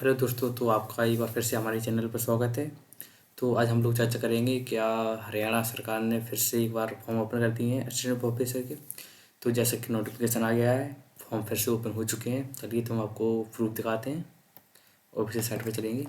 Hello दोस्तों, तो आपका एक बार फिर से हमारे चैनल पर स्वागत है। तो आज हम लोग चर्चा करेंगे क्या हरियाणा सरकार ने फिर से एक बार फॉर्म ओपन कर दिए हैं असिस्टेंट प्रोफेसर के। तो जैसे कि नोटिफिकेशन आ गया है, फॉर्म फिर से ओपन हो चुके हैं। चलिए तो हम आपको प्रूफ दिखाते हैं। ऑफिशियल साइट पर चलेंगे।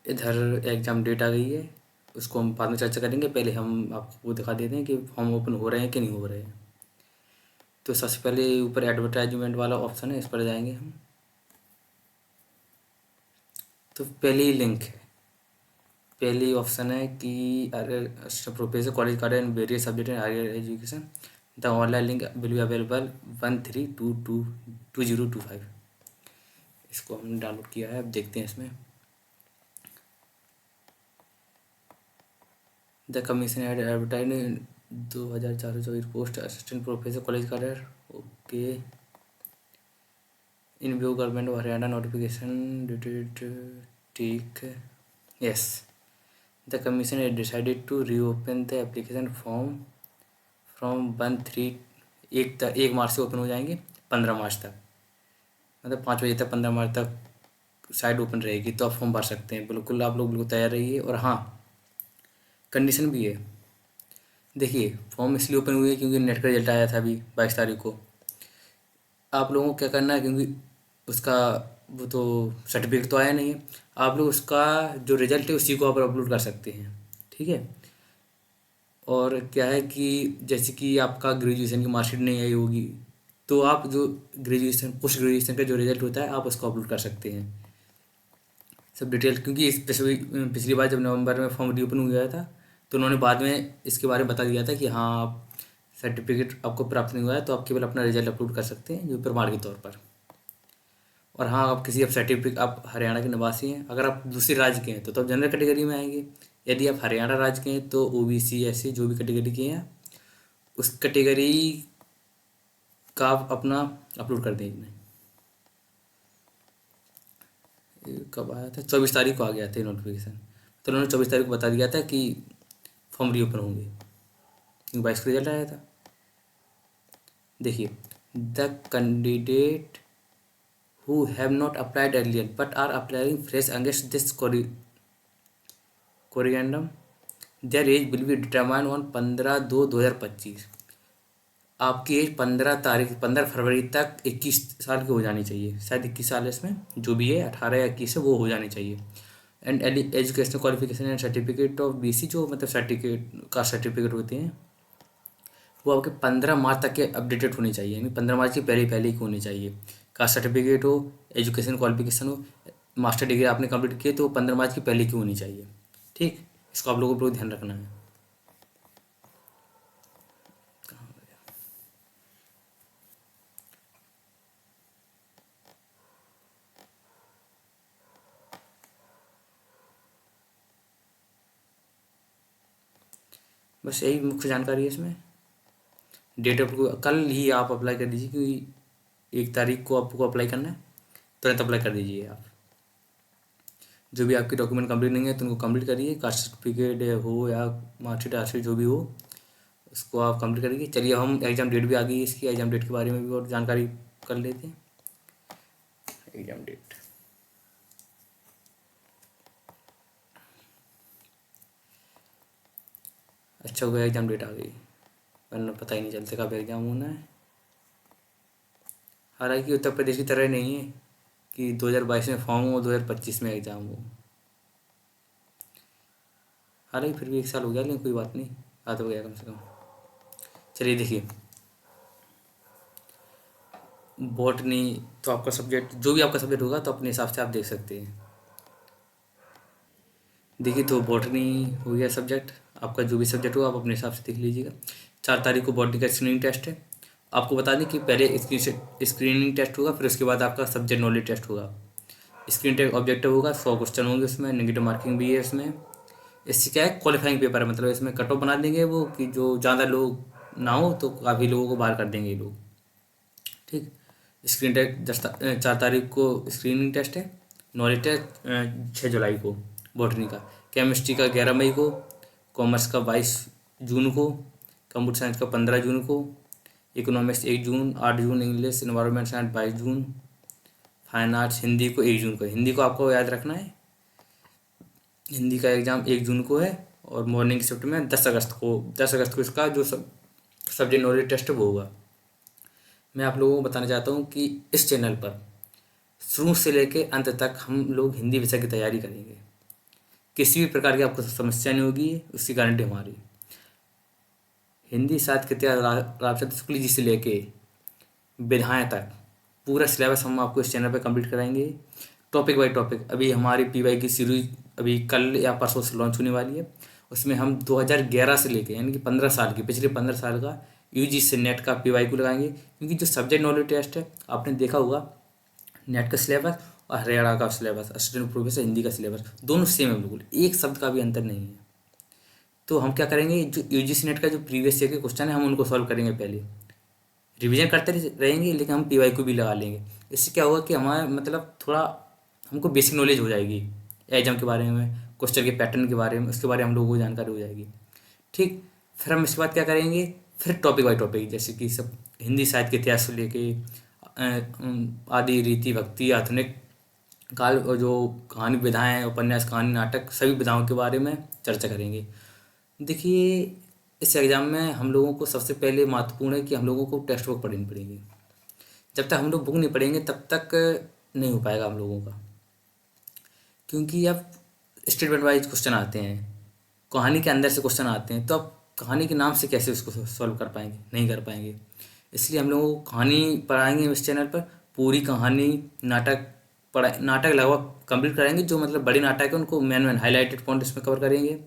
इधर एग्ज़ाम डेट आ गई है, उसको हम बाद में चर्चा करेंगे। पहले हम आपको वो दिखा देते हैं कि फॉर्म ओपन हो रहे हैं कि नहीं हो रहे हैं। तो सबसे पहले ऊपर एडवर्टाइजमेंट वाला ऑप्शन है, इस पर जाएंगे हम। तो पहले ही लिंक है, पहली ऑप्शन है कि प्रोफेसर कॉलेज कार्ड and various subject in higher education. The online link will be available 13/2/2025। इसको हमने डाउनलोड किया है, अब देखते हैं इसमें। The commission ad advertise 2424 post assistant professor college कार्ड। Okay, in view government of Haryana notification. ठीक है, yes. The commission has decided to reopen the application form from 1/3। 1 मार्च से ओपन हो जाएंगे 15 मार्च तक, मतलब 5 बजे तक 15 मार्च तक साइट ओपन रहेगी। तो आप फॉर्म भर सकते हैं। बिल्कुल आप लोग बिल्कुल तैयार रहिए। और हाँ, कंडीशन भी है। देखिए, फॉर्म इसलिए ओपन हुई है क्योंकि नेट का रिजल्ट आया था अभी 22 तारीख को। आप लोगों को क्या करना है, क्योंकि उसका वो तो सर्टिफिकेट तो आया नहीं है। आप लोग उसका जो रिजल्ट है उसी को आप अपलोड कर सकते हैं। ठीक है। और क्या है कि जैसे कि आपका ग्रेजुएशन की मार्कशीट नहीं आई होगी, तो आप जो ग्रेजुएशन पोस्ट ग्रेजुएशन का जो रिजल्ट होता है आप उसको अपलोड कर सकते हैं, सब डिटेल। क्योंकि इस पिछली बार जब नवंबर में फॉर्म रीओपन हो गया था, तो उन्होंने बाद में इसके बारे में बता दिया था कि हाँ, आप सर्टिफिकेट आपको प्राप्त नहीं हुआ है तो आप केवल अपना रिजल्ट अपलोड कर सकते हैं जो प्रमाण के तौर पर। और हाँ, आप किसी अब सर्टिफिकेट, आप हरियाणा के निवासी हैं, अगर आप दूसरे राज्य के हैं तो आप जनरल कैटेगरी में आएंगे। यदि आप हरियाणा राज्य के हैं तो ओबीसी, एससी जो भी कैटेगरी के हैं, उस कैटेगरी का आप अपना अपलोड कर देंगे। ये कब आया था? 24 तारीख को आ गया था नोटिफिकेशन। तो उन्होंने 24 तारीख को बता दिया था कि फॉर्म रीओपन होंगे, क्योंकि 22 को रिजल्ट आया था। देखिए, the candidate who have not applied earlier but are applying fresh against this corrigendum, their age will be determined on 15/2/2025। आपकी एज 15 फरवरी तक 21 साल की हो जानी चाहिए। शायद 21 साल है इसमें, जो भी है 18 या 21 है वो हो जानी चाहिए। And educational qualification and certificate of BC, जो मतलब सर्टिफिकेट का सर्टिफिकेट होते हैं, वो आपके 15 मार्च तक के अपडेटेड होनी चाहिए, यानी 15 मार्च की पहले पहले ही होनी चाहिए। कास्ट सर्टिफिकेट हो, एजुकेशन क्वालिफिकेशन हो, मास्टर डिग्री आपने कंप्लीट की तो 15 मार्च की पहले की होनी चाहिए। ठीक, इसको आप लोगों को ध्यान रखना है। बस यही मुख्य जानकारी है इसमें। डेट ऑफ कल ही आप अप्लाई कर दीजिए, क्योंकि 1 तारीख को आपको अप्लाई करना है। तुरंत अप्लाई कर दीजिए आप। जो भी आपके डॉक्यूमेंट कंप्लीट नहीं है तो उनको कंप्लीट करिए। कास्ट सर्टिफिकेट हो या मार्कशीट आर्कशीट जो भी हो, उसको आप कंप्लीट करिए। चलिए, हम एग्ज़ाम डेट भी आ गई है इसकी, एग्ज़ाम डेट के बारे में भी और जानकारी कर लेते हैं। एग्ज़ाम डेट, अच्छा हुआ एग्ज़ाम डेट आ गई, वरना पता ही नहीं चलता कब एग्ज़ाम होना है। हालांकि उत्तर प्रदेश की तरह नहीं है कि 2022 में फॉर्म हो 2025 में एग्ज़ाम हो। हालांकि फिर भी 1 साल हो गया, लेकिन कोई बात नहीं, याद हो गया कम से कम। चलिए देखिए, बॉटनी तो आपका सब्जेक्ट, जो भी आपका सब्जेक्ट होगा तो अपने हिसाब से आप देख सकते हैं। देखिए, तो बॉटनी हो गया सब्जेक्ट आपका, जो भी सब्जेक्ट होगा आप अपने हिसाब से देख लीजिएगा। 4 तारीख को बॉटनी का स्क्रीनिंग टेस्ट है। आपको बता दें कि पहले स्क्रीनिंग टेस्ट होगा, फिर उसके बाद आपका सब्जेक्ट नॉलेज टेस्ट होगा। स्क्रीन टेस्ट ऑब्जेक्टिव होगा, 100 क्वेश्चन होंगे उसमें, नेगेटिव मार्किंग भी है इसमें। इससे क्या है, क्वालिफाइंग पेपर है, मतलब इसमें कट ऑफ बना देंगे वो, कि जो ज़्यादा लोग ना हो तो काफ़ी लोगों को बाहर कर देंगे ये लोग। ठीक, स्क्रीन टेस्ट 4 तारीख को स्क्रीनिंग टेस्ट है। नॉलेज टेस्ट 6 जुलाई को बॉटनी का, केमिस्ट्री का 11 मई को, कॉमर्स का 22 जून को, कंप्यूटर साइंस का 15 जून को, इकोनॉमिक्स 1 जून, 8 जून इंग्लिश, एनवायरनमेंट साइंस 22 जून, फाइन आर्ट्स हिंदी को 1 जून को। हिंदी को आपको याद रखना है, हिंदी का एग्ज़ाम 1 जून को है और मॉर्निंग शिफ्ट में 10 अगस्त को इसका जो सब्जेक्ट नॉलेज टेस्ट है वो होगा। मैं आप लोगों को बताना चाहता हूँ कि इस चैनल पर शुरू से लेकर अंत तक हम लोग हिंदी विषय की तैयारी करेंगे। किसी भी प्रकार की आपको समस्या नहीं होगी, उसकी गारंटी हमारी। हिंदी साहित्य इतिहास रामचंद्र शुक्ल जी से लेके विधाएँ तक पूरा सिलेबस हम आपको इस चैनल पर कंप्लीट कराएंगे, टॉपिक बाई टॉपिक। अभी हमारी PY की सीरीज अभी कल या परसों से लॉन्च होने वाली है। उसमें हम 2011 से लेके यानी कि 15 साल की, पिछले 15 साल का UGC नेट का PY को लगाएंगे। क्योंकि जो सब्जेक्ट नॉलेज टेस्ट है आपने देखा होगा, नेट का सिलेबस और हरियाणा का सिलेबस, असिस्टेंट प्रोफेसर हिंदी का सिलेबस दोनों सेम है, बिल्कुल एक शब्द का भी अंतर नहीं है। तो हम क्या करेंगे, जो UGC नेट का जो प्रीवियस ईयर के क्वेश्चन है हम उनको सॉल्व करेंगे। पहले रिवीजन करते रहेंगे, लेकिन हम PY को भी लगा लेंगे। इससे क्या होगा कि हमारा मतलब थोड़ा हमको बेसिक नॉलेज हो जाएगी एग्जाम के बारे में, क्वेश्चन के पैटर्न के बारे में, उसके बारे में हम लोगों को जानकारी हो जाएगी। ठीक, फिर हम इसके बाद क्या करेंगे, फिर टॉपिक बाई टॉपिक, जैसे कि सब हिंदी साहित्य के इतिहास से लेके आदि रीति भक्ति आधुनिक काल और जो कहानी विधाएँ, उपन्यास, कहानी, नाटक, सभी विधाओं के बारे में चर्चा करेंगे। देखिए, इस एग्ज़ाम में हम लोगों को सबसे पहले महत्वपूर्ण है कि हम लोगों को टेक्स्ट बुक पढ़नी पड़ेगी। जब तक हम लोग बुक नहीं पढ़ेंगे तब तक नहीं हो पाएगा हम लोगों का। क्योंकि अब स्टेटमेंट वाइज क्वेश्चन आते हैं, कहानी के अंदर से क्वेश्चन आते हैं, तो अब कहानी के नाम से कैसे उसको सॉल्व कर पाएंगे, नहीं कर पाएंगे। इसलिए हम लोगों को कहानी पढ़ाएंगे इस चैनल पर, पूरी कहानी, नाटक लगभग कंप्लीट कराएंगे। जो मतलब बड़े नाटक है उनको मेन हाईलाइटेड पॉइंट इसमें कवर करेंगे।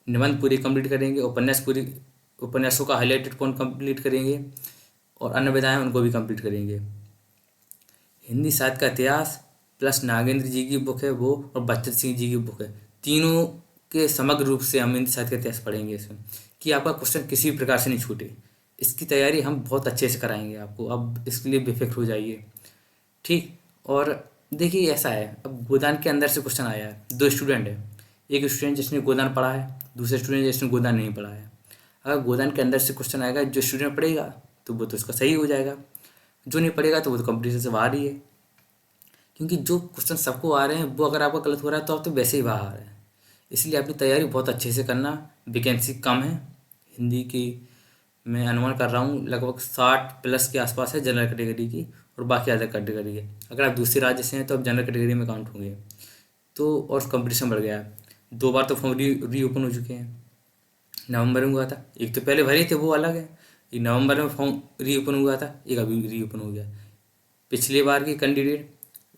निबंध पूरी कंप्लीट करेंगे, उपन्यासों का हाईलाइटेड पॉइंट कंप्लीट करेंगे और अन्य विधाएँ उनको भी कंप्लीट करेंगे। हिंदी साहित्य का इतिहास प्लस नागेंद्र जी की बुक है वो, और बच्चन सिंह जी की बुक है, तीनों के समग्र रूप से हम हिंदी साहित्य का इतिहास पढ़ेंगे इसमें, कि आपका क्वेश्चन किसी भी प्रकार से नहीं छूटे। इसकी तैयारी हम बहुत अच्छे से कराएंगे आपको, अब इसके लिए बेफिक्र हो जाइए। ठीक, और देखिए ऐसा है, अब गोदान के अंदर से क्वेश्चन आया है, 2 स्टूडेंट है, एक स्टूडेंट जिसने गोदान पढ़ा है, दूसरा स्टूडेंट जिसने गोदान नहीं पढ़ा है। अगर गोदान के अंदर से क्वेश्चन आएगा, जो स्टूडेंट पढ़ेगा तो वो तो उसका सही हो जाएगा, जो नहीं पढ़ेगा तो वो तो कंपटीशन से बाहर ही है। क्योंकि जो क्वेश्चन सबको आ रहे हैं वो अगर आपका गलत हो रहा है तो आप तो वैसे ही बाहर हैं। इसलिए अपनी तैयारी बहुत अच्छे से करना। वैकेंसी कम है हिंदी की, मैं अनुमान कर रहा हूँ लगभग 60+ के आसपास है जनरल कैटेगरी की, और बाकी अदर कैटेगरी है। अगर आप दूसरे राज्य से हैं तो आप जनरल कैटेगरी में काउंट होंगे। तो और कंपटीशन बढ़ गया है, 2 बार तो फॉर्म रीओपन हो चुके हैं। नवंबर में हुआ था, एक तो पहले भरे थे वो अलग है, एक नवंबर में फॉर्म रीओपन हुआ था, एक अभी रीओपन हो गया। पिछले बार के कैंडिडेट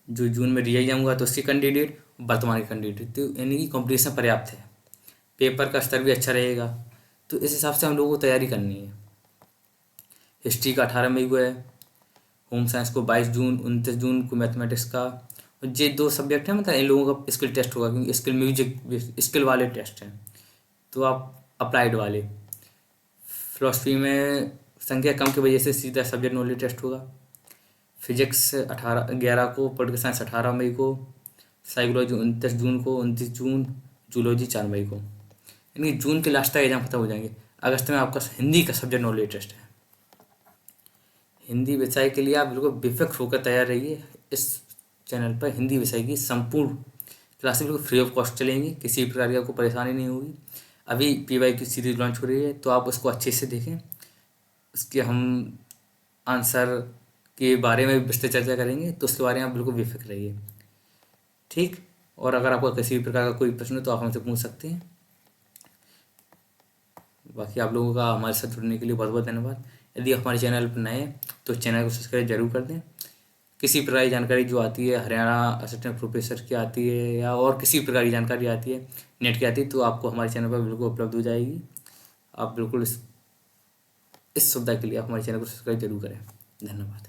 जो जून में री-एग्जाम हुआ तो उसके कैंडिडेट, वर्तमान के कैंडिडेट, तो यानी कि कॉम्पिटिशन पर्याप्त है, पेपर का स्तर भी अच्छा रहेगा। तो इस हिसाब से हम लोगों को तैयारी करनी है। हिस्ट्री का 18 मई को है, होम साइंस को 22 जून, 29 जून को मैथमेटिक्स का, और ये 2 सब्जेक्ट हैं मतलब इन लोगों का स्किल टेस्ट होगा, क्योंकि स्किल म्यूजिक स्किल वाले टेस्ट हैं, तो आप अप्लाइड वाले। फिलोसफी में संख्या कम की वजह से सीधा सब्जेक्ट नॉलेज टेस्ट होगा। फिजिक्स 11 को, पॉलिटिकल साइंस 18 मई को, साइकोलॉजी 29 जून को, 29 जून, जूलॉजी 4 मई को, यानी जून के लास्ट तक एग्जाम खत्म हो जाएंगे। अगस्त में आपका हिंदी का सब्जेक्ट नॉलेज टेस्ट है। हिंदी विषय के लिए आप बिल्कुल बेफिक्र होकर तैयार रहिए। इस चैनल पर हिंदी विषय की संपूर्ण क्लासेस बिल्कुल फ्री ऑफ कॉस्ट चलेंगी, किसी भी प्रकार की आपको परेशानी नहीं होगी। अभी PY की सीरीज लॉन्च हो रही है तो आप उसको अच्छे से देखें, उसके हम आंसर के बारे में विस्तृत चर्चा करेंगे, तो उसके बारे में आप बिल्कुल बेफिक्र रहिए। ठीक, और अगर आपको किसी भी प्रकार का कोई प्रश्न हो तो आप हमसे पूछ सकते हैं। बाकी आप लोगों का हमारे साथ जुड़ने के लिए बहुत बहुत धन्यवाद। यदि आप हमारे चैनल पर नए हैं तो चैनल को सब्सक्राइब जरूर कर दें। किसी प्रकार की जानकारी जो आती है, हरियाणा असिस्टेंट प्रोफेसर की आती है या और किसी प्रकार की जानकारी आती है, नेट की आती है, तो आपको हमारे चैनल पर बिल्कुल उपलब्ध हो जाएगी। आप बिल्कुल इस सुविधा के लिए आप हमारे चैनल को सब्सक्राइब जरूर करें। धन्यवाद।